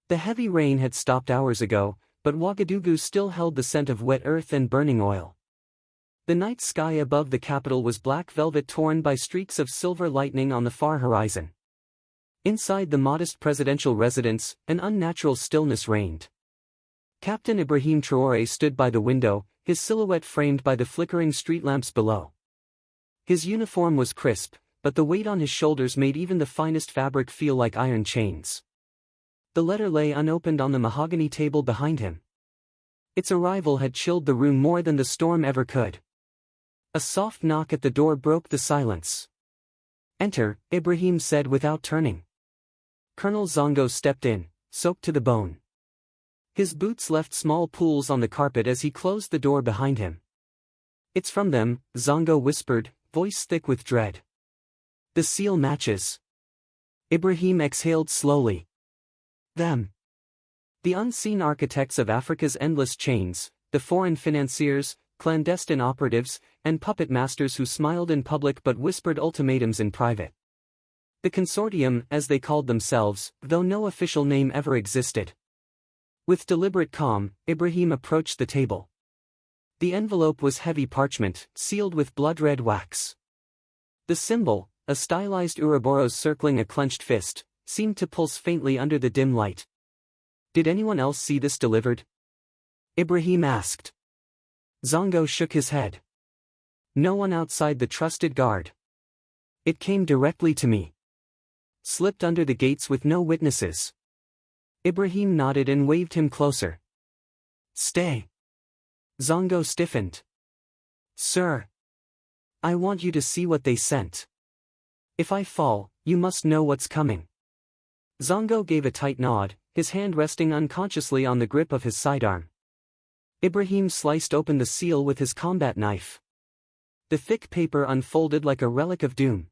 The heavy rain had stopped hours ago, but Ouagadougou still held the scent of wet earth and burning oil. The night sky above the capital was black velvet torn by streaks of silver lightning on the far horizon. Inside the modest presidential residence, an unnatural stillness reigned. Captain Ibrahim Traoré stood by the window, his silhouette framed by the flickering street lamps below. His uniform was crisp, but the weight on his shoulders made even the finest fabric feel like iron chains. The letter lay unopened on the mahogany table behind him. Its arrival had chilled the room more than the storm ever could. A soft knock at the door broke the silence. "Enter," Ibrahim said without turning. Colonel Zongo stepped in, soaked to the bone. His boots left small pools on the carpet as he closed the door behind him. "It's from them," Zongo whispered, voice thick with dread. "The seal matches." Ibrahim exhaled slowly. "Them. The unseen architects of Africa's endless chains, the foreign financiers, clandestine operatives, and puppet masters who smiled in public but whispered ultimatums in private. The consortium, as they called themselves, though no official name ever existed." With deliberate calm, Ibrahim approached the table. The envelope was heavy parchment, sealed with blood-red wax. The symbol, a stylized Ouroboros circling a clenched fist, seemed to pulse faintly under the dim light. "Did anyone else see this delivered?" Ibrahim asked. Zongo shook his head. "No one outside the trusted guard. It came directly to me. Slipped under the gates with no witnesses." Ibrahim nodded and waved him closer. "Stay." Zongo stiffened. "Sir. I want you to see what they sent. If I fall, you must know what's coming." Zongo gave a tight nod, his hand resting unconsciously on the grip of his sidearm. Ibrahim sliced open the seal with his combat knife. The thick paper unfolded like a relic of doom.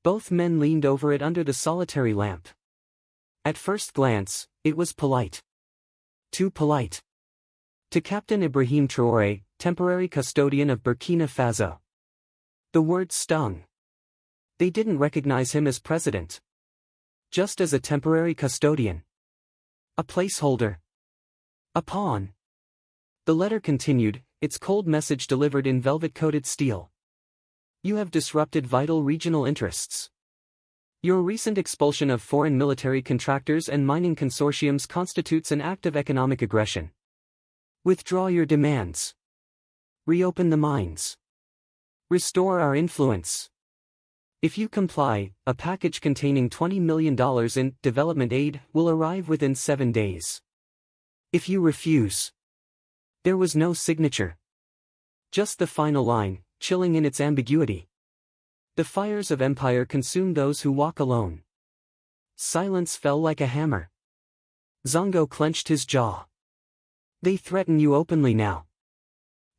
Both men leaned over it under the solitary lamp. At first glance, it was polite. Too polite. To Captain Ibrahim Traoré, temporary custodian of Burkina Faso. The words stung. They didn't recognize him as president. Just as a temporary custodian. A placeholder. A pawn. The letter continued, its cold message delivered in velvet-coated steel. "You have disrupted vital regional interests. Your recent expulsion of foreign military contractors and mining consortiums constitutes an act of economic aggression. Withdraw your demands. Reopen the mines. Restore our influence. If you comply, a package containing $20 million in development aid will arrive within 7 days. If you refuse..." There was no signature. Just the final line, chilling in its ambiguity. "The fires of empire consume those who walk alone." Silence fell like a hammer. Zongo clenched his jaw. "They threaten you openly now."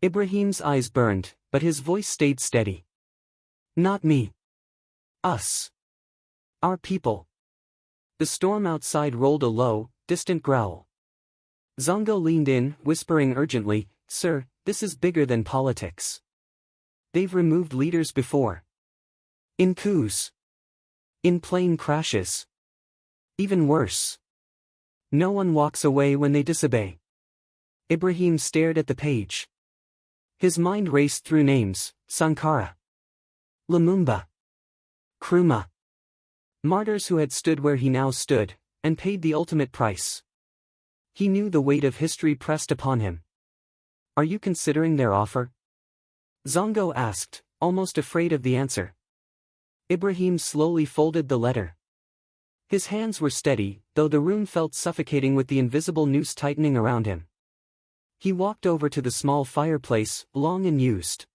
Ibrahim's eyes burned, but his voice stayed steady. "Not me. Us. Our people." The storm outside rolled a low, distant growl. Zongo leaned in, whispering urgently, "Sir, this is bigger than politics. They've removed leaders before. In coups. In plane crashes. Even worse. No one walks away when they disobey." Ibrahim stared at the page. His mind raced through names: Sankara, Lumumba, Nkrumah. Martyrs who had stood where he now stood, and paid the ultimate price. He knew the weight of history pressed upon him. "Are you considering their offer?" Zongo asked, almost afraid of the answer. Ibrahim slowly folded the letter. His hands were steady, though the room felt suffocating with the invisible noose tightening around him. He walked over to the small fireplace, long unused.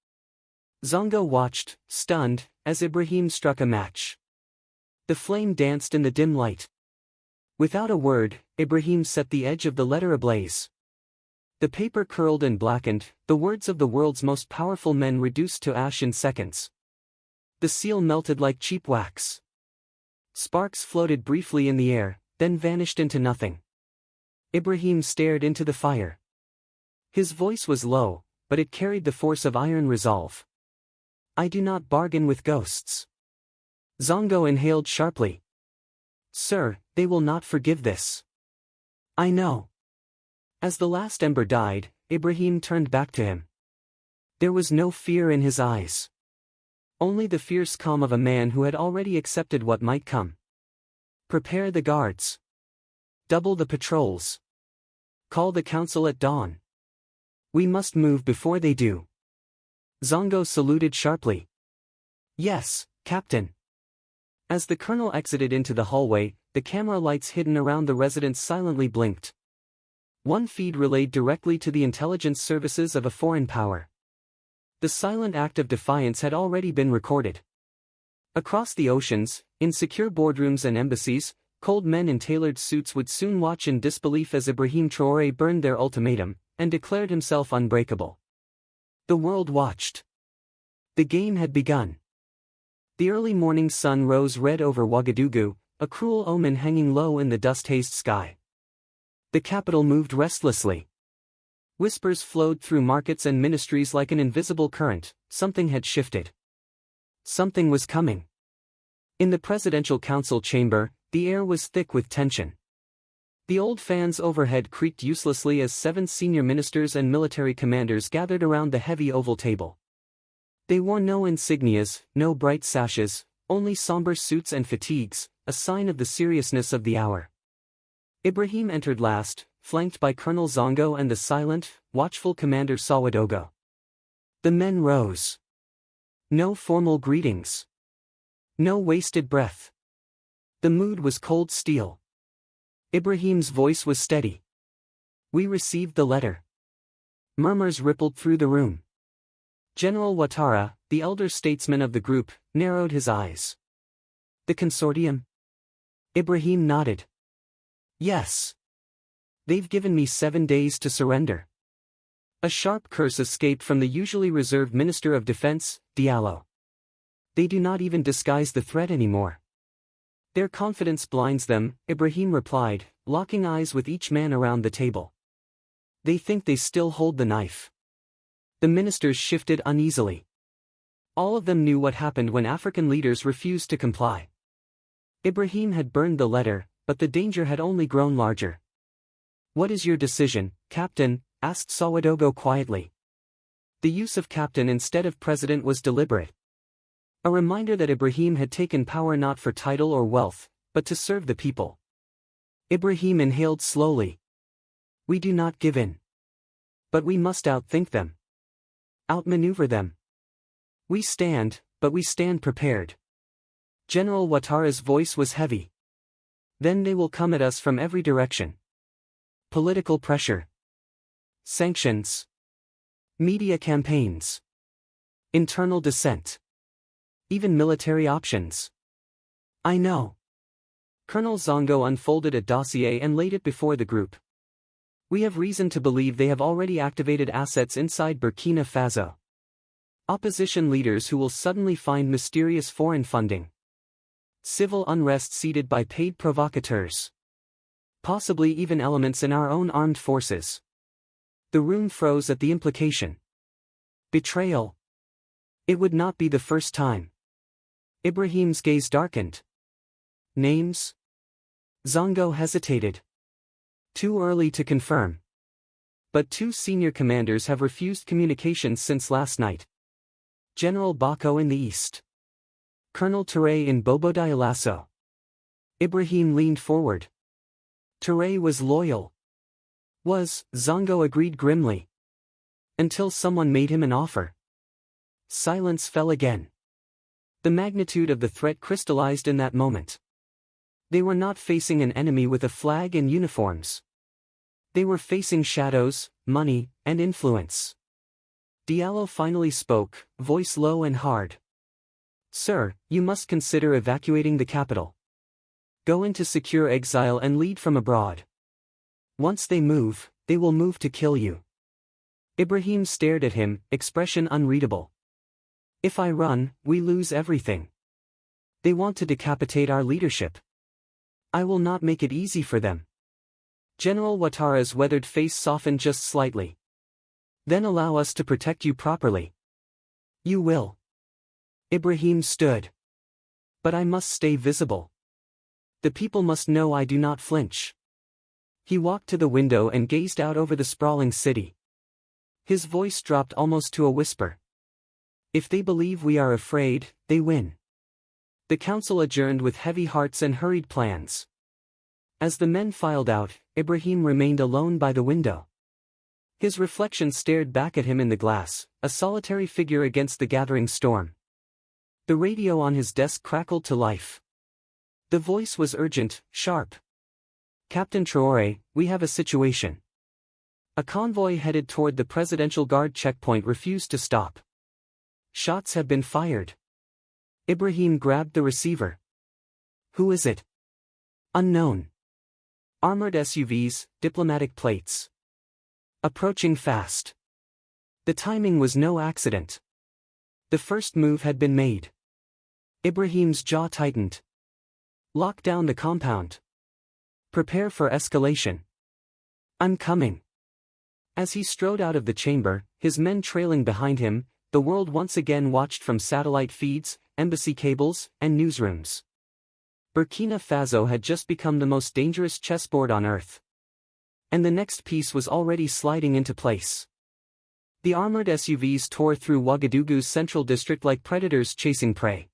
Zongo watched, stunned, as Ibrahim struck a match. The flame danced in the dim light. Without a word, Ibrahim set the edge of the letter ablaze. The paper curled and blackened, the words of the world's most powerful men reduced to ash in seconds. The seal melted like cheap wax. Sparks floated briefly in the air, then vanished into nothing. Ibrahim stared into the fire. His voice was low, but it carried the force of iron resolve. "I do not bargain with ghosts." Zongo inhaled sharply. "Sir, they will not forgive this. I know. As the last ember died, Ibrahim turned back to him. There was no fear in his eyes. Only the fierce calm of a man who had already accepted what might come. Prepare the guards. Double the patrols. Call the council at dawn. We must move before they do. Zongo saluted sharply. Yes, Captain. As the colonel exited into the hallway, the camera lights hidden around the residence silently blinked. One feed relayed directly to the intelligence services of a foreign power. The silent act of defiance had already been recorded. Across the oceans, in secure boardrooms and embassies, cold men in tailored suits would soon watch in disbelief as Ibrahim Traoré burned their ultimatum, and declared himself unbreakable. The world watched. The game had begun. The early morning sun rose red over Ouagadougou, a cruel omen hanging low in the dust-hazed sky. The capital moved restlessly. Whispers flowed through markets and ministries like an invisible current. Something had shifted. Something was coming. In the presidential council chamber, the air was thick with tension. The old fans overhead creaked uselessly as 7 senior ministers and military commanders gathered around the heavy oval table. They wore no insignias, no bright sashes, only somber suits and fatigues, a sign of the seriousness of the hour. Ibrahim entered last, flanked by Colonel Zongo and the silent, watchful Commander Sawadogo. The men rose. No formal greetings. No wasted breath. The mood was cold steel. Ibrahim's voice was steady. We received the letter. Murmurs rippled through the room. General Ouattara, the elder statesman of the group, narrowed his eyes. The consortium? Ibrahim nodded. Yes. They've given me 7 days to surrender. A sharp curse escaped from the usually reserved Minister of Defense, Diallo. They do not even disguise the threat anymore. Their confidence blinds them, Ibrahim replied, locking eyes with each man around the table. They think they still hold the knife. The ministers shifted uneasily. All of them knew what happened when African leaders refused to comply. Ibrahim had burned the letter, but the danger had only grown larger. What is your decision, Captain? Asked Sawadogo quietly. The use of captain instead of president was deliberate. A reminder that Ibrahim had taken power not for title or wealth, but to serve the people. Ibrahim inhaled slowly. We do not give in. But we must outthink them. Outmaneuver them. We stand, but we stand prepared. General Ouattara's voice was heavy. Then they will come at us from every direction. Political pressure. Sanctions. Media campaigns. Internal dissent. Even military options. I know. Colonel Zongo unfolded a dossier and laid it before the group. We have reason to believe they have already activated assets inside Burkina Faso. Opposition leaders who will suddenly find mysterious foreign funding. Civil unrest seeded by paid provocateurs. Possibly even elements in our own armed forces. The room froze at the implication. Betrayal. It would not be the first time. Ibrahim's gaze darkened. Names? Zongo hesitated. Too early to confirm. But 2 senior commanders have refused communications since last night. General Bako in the east. Colonel Traoré in Bobo Dioulasso. Ibrahim leaned forward. Traoré was loyal. Zongo agreed grimly. Until someone made him an offer. Silence fell again. The magnitude of the threat crystallized in that moment. They were not facing an enemy with a flag and uniforms. They were facing shadows, money, and influence. Diallo finally spoke, voice low and hard. Sir, you must consider evacuating the capital. Go into secure exile and lead from abroad. Once they will move to kill you. Ibrahim stared at him, expression unreadable. If I run, we lose everything. They want to decapitate our leadership. I will not make it easy for them. General Ouattara's weathered face softened just slightly. Then allow us to protect you properly. You will. Ibrahim stood. But I must stay visible. The people must know I do not flinch. He walked to the window and gazed out over the sprawling city. His voice dropped almost to a whisper. If they believe we are afraid, they win. The council adjourned with heavy hearts and hurried plans. As the men filed out, Ibrahim remained alone by the window. His reflection stared back at him in the glass, a solitary figure against the gathering storm. The radio on his desk crackled to life. The voice was urgent, sharp. Captain Traoré, we have a situation. A convoy headed toward the Presidential Guard checkpoint refused to stop. Shots have been fired. Ibrahim grabbed the receiver. Who is it? Unknown. Armored SUVs, diplomatic plates. Approaching fast. The timing was no accident. The first move had been made. Ibrahim's jaw tightened. Lock down the compound. Prepare for escalation. I'm coming. As he strode out of the chamber, his men trailing behind him, the world once again watched from satellite feeds, embassy cables, and newsrooms. Burkina Faso had just become the most dangerous chessboard on Earth. And the next piece was already sliding into place. The armored SUVs tore through Ouagadougou's central district like predators chasing prey.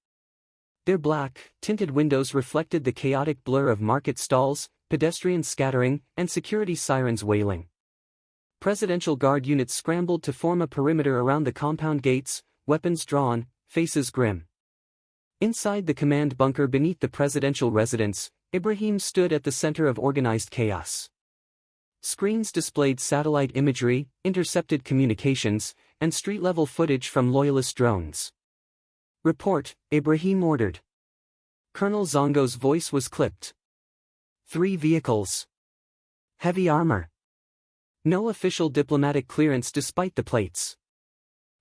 Their black, tinted windows reflected the chaotic blur of market stalls, pedestrians scattering, and security sirens wailing. Presidential Guard units scrambled to form a perimeter around the compound gates, weapons drawn, faces grim. Inside the command bunker beneath the presidential residence, Ibrahim stood at the center of organized chaos. Screens displayed satellite imagery, intercepted communications, and street-level footage from loyalist drones. Report, Ibrahim ordered. Colonel Zongo's voice was clipped. 3 vehicles. Heavy armor. No official diplomatic clearance despite the plates.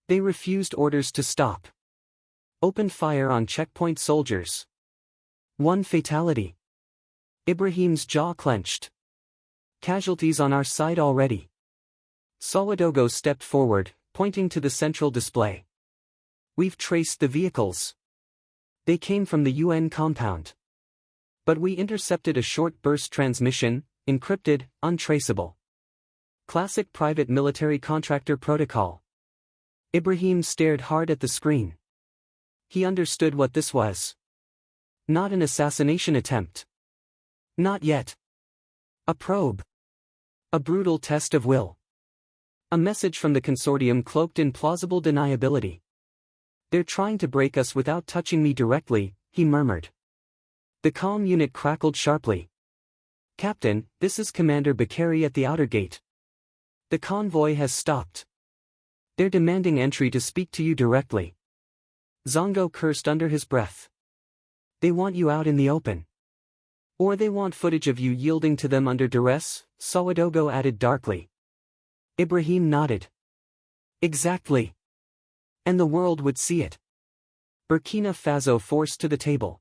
They refused orders to stop. Opened fire on checkpoint soldiers. 1 fatality. Ibrahim's jaw clenched. Casualties on our side already. Ouagadougou stepped forward, pointing to the central display. We've traced the vehicles. They came from the UN compound. But we intercepted a short burst transmission, encrypted, untraceable. Classic private military contractor protocol. Ibrahim stared hard at the screen. He understood what this was. Not an assassination attempt. Not yet. A probe. A brutal test of will. A message from the consortium cloaked in plausible deniability. They're trying to break us without touching me directly, he murmured. The comm unit crackled sharply. Captain, this is Commander Bakary at the outer gate. The convoy has stopped. They're demanding entry to speak to you directly. Zongo cursed under his breath. They want you out in the open. Or they want footage of you yielding to them under duress, Ouagadougou added darkly. Ibrahim nodded. Exactly. And the world would see it. Burkina Faso forced to the table.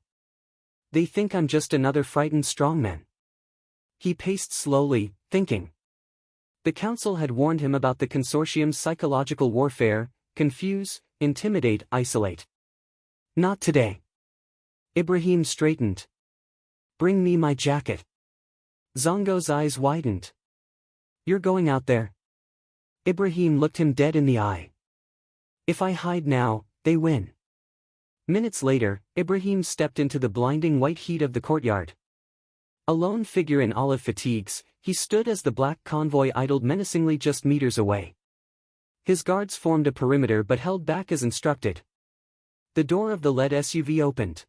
They think I'm just another frightened strongman. He paced slowly, thinking. The council had warned him about the consortium's psychological warfare: confuse, intimidate, isolate. Not today. Ibrahim straightened. Bring me my jacket. Zongo's eyes widened. You're going out there? Ibrahim looked him dead in the eye. If I hide now, they win. Minutes later, Ibrahim stepped into the blinding white heat of the courtyard. A lone figure in olive fatigues, he stood as the black convoy idled menacingly just meters away. His guards formed a perimeter but held back as instructed. The door of the lead SUV opened.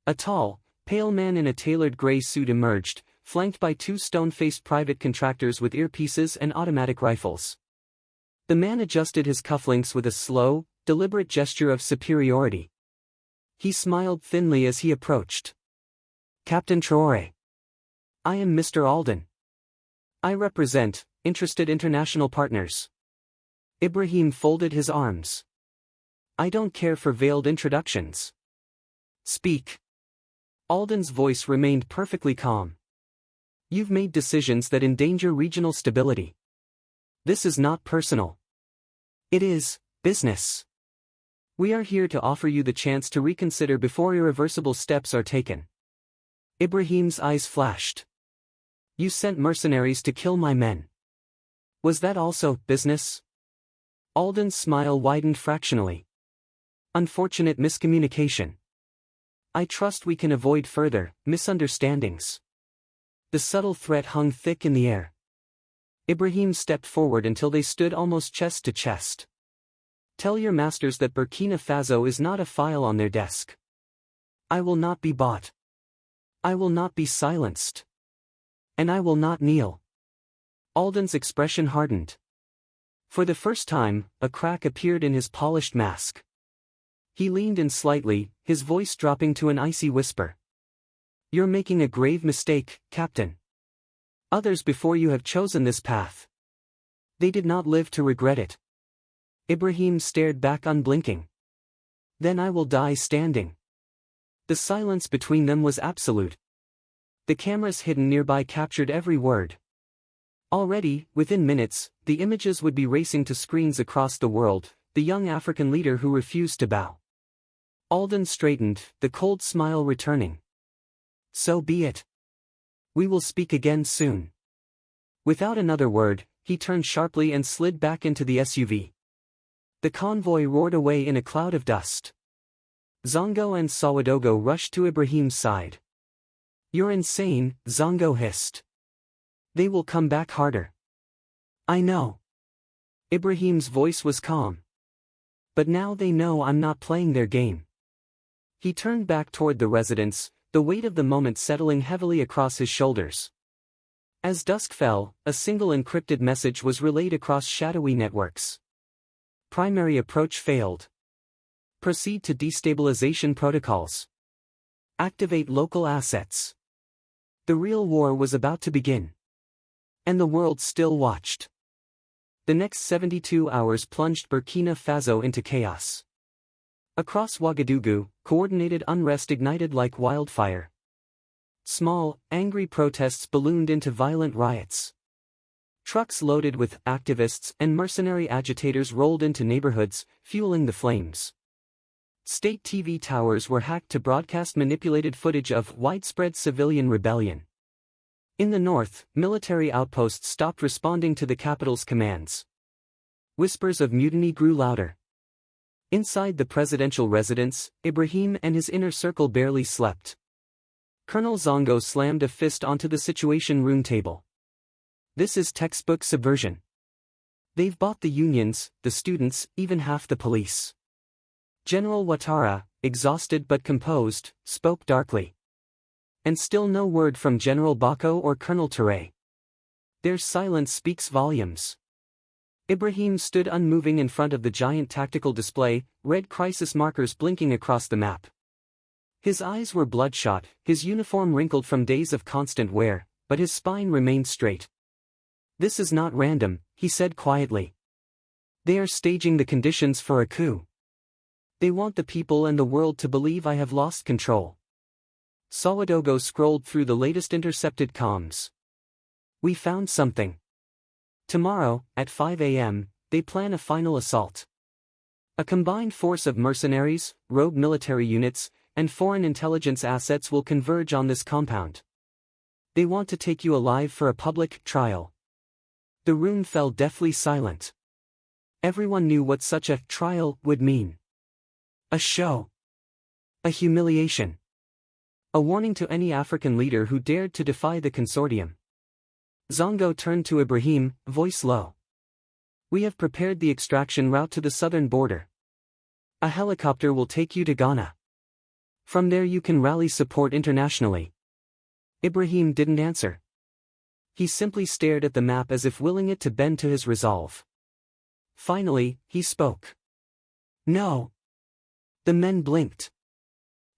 A tall, pale man in a tailored gray suit emerged, flanked by 2 stone-faced private contractors with earpieces and automatic rifles. The man adjusted his cufflinks with a slow, deliberate gesture of superiority. He smiled thinly as he approached. Captain Traoré. I am Mr. Alden. I represent interested international partners. Ibrahim folded his arms. I don't care for veiled introductions. Speak. Alden's voice remained perfectly calm. You've made decisions that endanger regional stability. This is not personal. It is business. We are here to offer you the chance to reconsider before irreversible steps are taken. Ibrahim's eyes flashed. You sent mercenaries to kill my men. Was that also business? Alden's smile widened fractionally. Unfortunate miscommunication. I trust we can avoid further misunderstandings. The subtle threat hung thick in the air. Ibrahim stepped forward until they stood almost chest to chest. Tell your masters that Burkina Faso is not a file on their desk. I will not be bought. I will not be silenced. And I will not kneel. Alden's expression hardened. For the first time, a crack appeared in his polished mask. He leaned in slightly, his voice dropping to an icy whisper. You're making a grave mistake, Captain. Others before you have chosen this path. They did not live to regret it. Ibrahim stared back unblinking. Then I will die standing. The silence between them was absolute. The cameras hidden nearby captured every word. Already, within minutes, the images would be racing to screens across the world, the young African leader who refused to bow. Alden straightened, the cold smile returning. So be it. We will speak again soon. Without another word, he turned sharply and slid back into the SUV. The convoy roared away in a cloud of dust. Zongo and Sawadogo rushed to Ibrahim's side. You're insane, Zongo hissed. They will come back harder. I know. Ibrahim's voice was calm. But now they know I'm not playing their game. He turned back toward the residence, the weight of the moment settling heavily across his shoulders. As dusk fell, a single encrypted message was relayed across shadowy networks. Primary approach failed. Proceed to destabilization protocols. Activate local assets. The real war was about to begin. And the world still watched. The next 72 hours plunged Burkina Faso into chaos. Across Ouagadougou, coordinated unrest ignited like wildfire. Small, angry protests ballooned into violent riots. Trucks loaded with activists and mercenary agitators rolled into neighborhoods, fueling the flames. State TV towers were hacked to broadcast manipulated footage of widespread civilian rebellion. In the north, military outposts stopped responding to the capital's commands. Whispers of mutiny grew louder. Inside the presidential residence, Ibrahim and his inner circle barely slept. Colonel Zongo slammed a fist onto the Situation Room table. This is textbook subversion. They've bought the unions, the students, even half the police. General Ouattara, exhausted but composed, spoke darkly. And still no word from General Bako or Colonel Traoré. Their silence speaks volumes. Ibrahim stood unmoving in front of the giant tactical display, red crisis markers blinking across the map. His eyes were bloodshot, his uniform wrinkled from days of constant wear, but his spine remained straight. This is not random, he said quietly. They are staging the conditions for a coup. They want the people and the world to believe I have lost control. Sawadogo scrolled through the latest intercepted comms. We found something. Tomorrow, at 5 a.m., they plan a final assault. A combined force of mercenaries, rogue military units, and foreign intelligence assets will converge on this compound. They want to take you alive for a public trial. The room fell deathly silent. Everyone knew what such a trial would mean. A show. A humiliation. A warning to any African leader who dared to defy the consortium. Zongo turned to Ibrahim, voice low. We have prepared the extraction route to the southern border. A helicopter will take you to Ghana. From there you can rally support internationally. Ibrahim didn't answer. He simply stared at the map as if willing it to bend to his resolve. Finally, he spoke. No. The men blinked.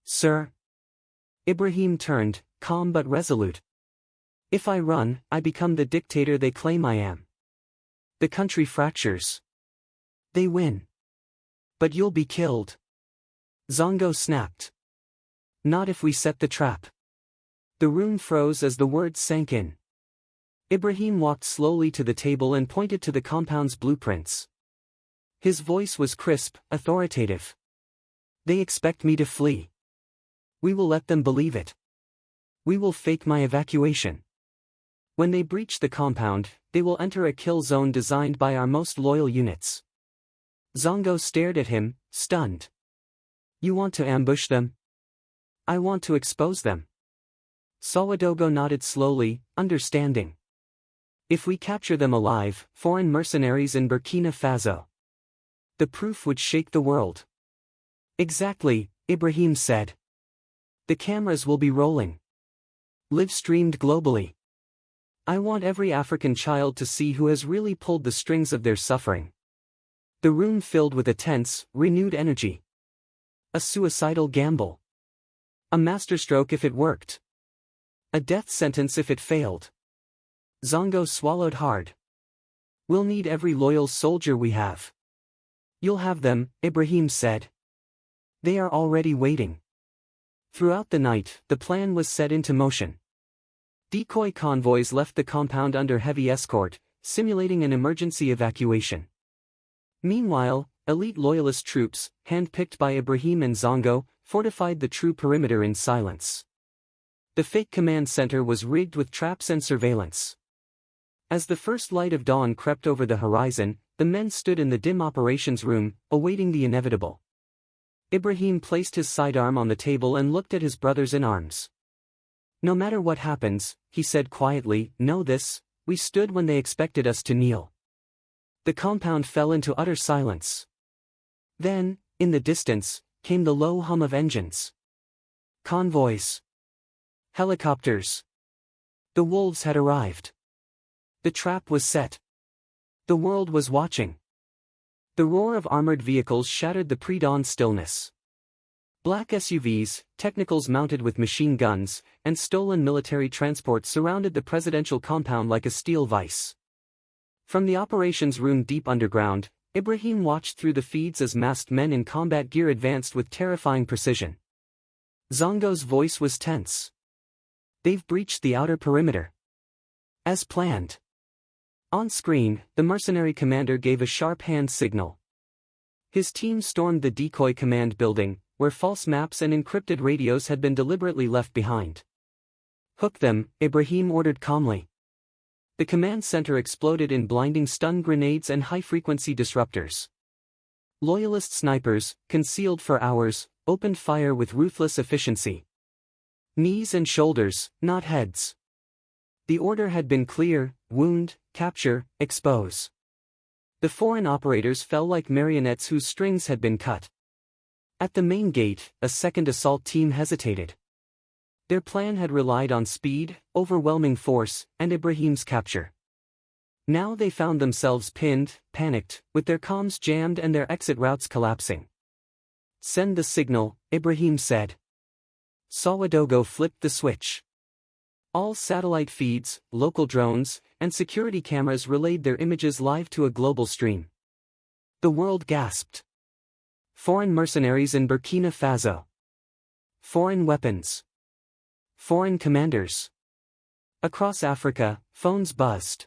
Sir. Ibrahim turned, calm but resolute. If I run, I become the dictator they claim I am. The country fractures. They win. But you'll be killed. Zongo snapped. Not if we set the trap. The room froze as the words sank in. Ibrahim walked slowly to the table and pointed to the compound's blueprints. His voice was crisp, authoritative. They expect me to flee. We will let them believe it. We will fake my evacuation. When they breach the compound, they will enter a kill zone designed by our most loyal units. Zongo stared at him, stunned. You want to ambush them? I want to expose them. Sawadogo nodded slowly, understanding. If we capture them alive, foreign mercenaries in Burkina Faso. The proof would shake the world. Exactly, Ibrahim said. The cameras will be rolling. Live streamed globally. I want every African child to see who has really pulled the strings of their suffering. The room filled with a tense, renewed energy. A suicidal gamble. A masterstroke if it worked. A death sentence if it failed. Zongo swallowed hard. We'll need every loyal soldier we have. You'll have them, Ibrahim said. They are already waiting. Throughout the night, the plan was set into motion. Decoy convoys left the compound under heavy escort, simulating an emergency evacuation. Meanwhile, elite loyalist troops, handpicked by Ibrahim and Zongo, fortified the true perimeter in silence. The fake command center was rigged with traps and surveillance. As the first light of dawn crept over the horizon, the men stood in the dim operations room, awaiting the inevitable. Ibrahim placed his sidearm on the table and looked at his brothers in arms. No matter what happens, he said quietly, know this, we stood when they expected us to kneel. The compound fell into utter silence. Then, in the distance, came the low hum of engines. Convoys. Helicopters. The wolves had arrived. The trap was set. The world was watching. The roar of armored vehicles shattered the pre-dawn stillness. Black SUVs, technicals mounted with machine guns, and stolen military transports surrounded the presidential compound like a steel vice. From the operations room deep underground, Ibrahim watched through the feeds as masked men in combat gear advanced with terrifying precision. Zongo's voice was tense. They've breached the outer perimeter. As planned. On screen, the mercenary commander gave a sharp hand signal. His team stormed the decoy command building, where false maps and encrypted radios had been deliberately left behind. Hook them, Ibrahim ordered calmly. The command center exploded in blinding stun grenades and high-frequency disruptors. Loyalist snipers, concealed for hours, opened fire with ruthless efficiency. Knees and shoulders, not heads. The order had been clear: wound, capture, expose. The foreign operators fell like marionettes whose strings had been cut. At the main gate, a second assault team hesitated. Their plan had relied on speed, overwhelming force, and Ibrahim's capture. Now they found themselves pinned, panicked, with their comms jammed and their exit routes collapsing. Send the signal, Ibrahim said. Sawadogo flipped the switch. All satellite feeds, local drones, and security cameras relayed their images live to a global stream. The world gasped. Foreign mercenaries in Burkina Faso. Foreign weapons. Foreign commanders. Across Africa, phones buzzed.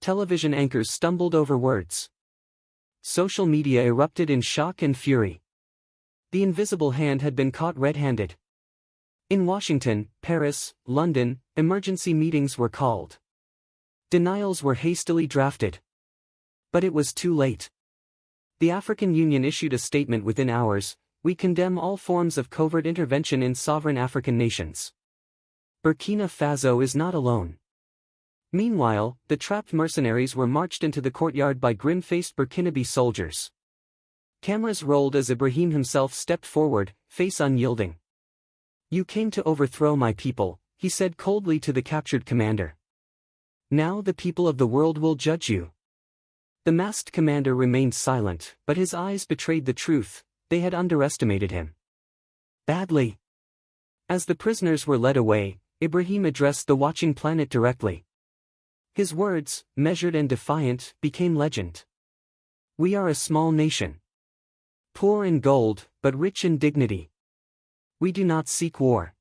Television anchors stumbled over words. Social media erupted in shock and fury. The invisible hand had been caught red-handed. In Washington, Paris, London, emergency meetings were called. Denials were hastily drafted. But it was too late. The African Union issued a statement within hours: we condemn all forms of covert intervention in sovereign African nations. Burkina Faso is not alone. Meanwhile, the trapped mercenaries were marched into the courtyard by grim-faced Burkinabe soldiers. Cameras rolled as Ibrahim himself stepped forward, face unyielding. You came to overthrow my people, he said coldly to the captured commander. Now the people of the world will judge you. The masked commander remained silent, but his eyes betrayed the truth: they had underestimated him. Badly. As the prisoners were led away, Ibrahim addressed the watching planet directly. His words, measured and defiant, became legend. We are a small nation. Poor in gold, but rich in dignity. We do not seek war.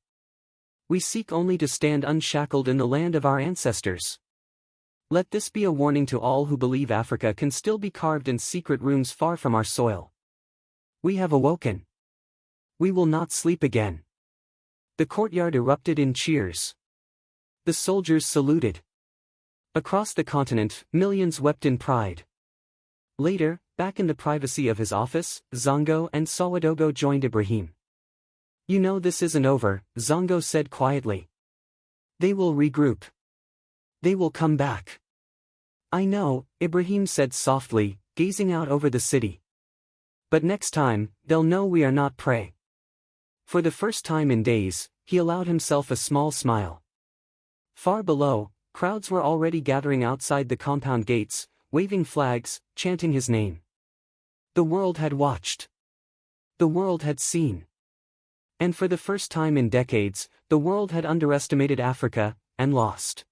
We seek only to stand unshackled in the land of our ancestors. Let this be a warning to all who believe Africa can still be carved in secret rooms far from our soil. We have awoken. We will not sleep again. The courtyard erupted in cheers. The soldiers saluted. Across the continent, millions wept in pride. Later, back in the privacy of his office, Zongo and Sawadogo joined Ibrahim. You know this isn't over, Zongo said quietly. They will regroup. They will come back. I know, Ibrahim said softly, gazing out over the city. But next time, they'll know we are not prey. For the first time in days, he allowed himself a small smile. Far below, crowds were already gathering outside the compound gates, waving flags, chanting his name. The world had watched. The world had seen. And for the first time in decades, the world had underestimated Africa, and lost.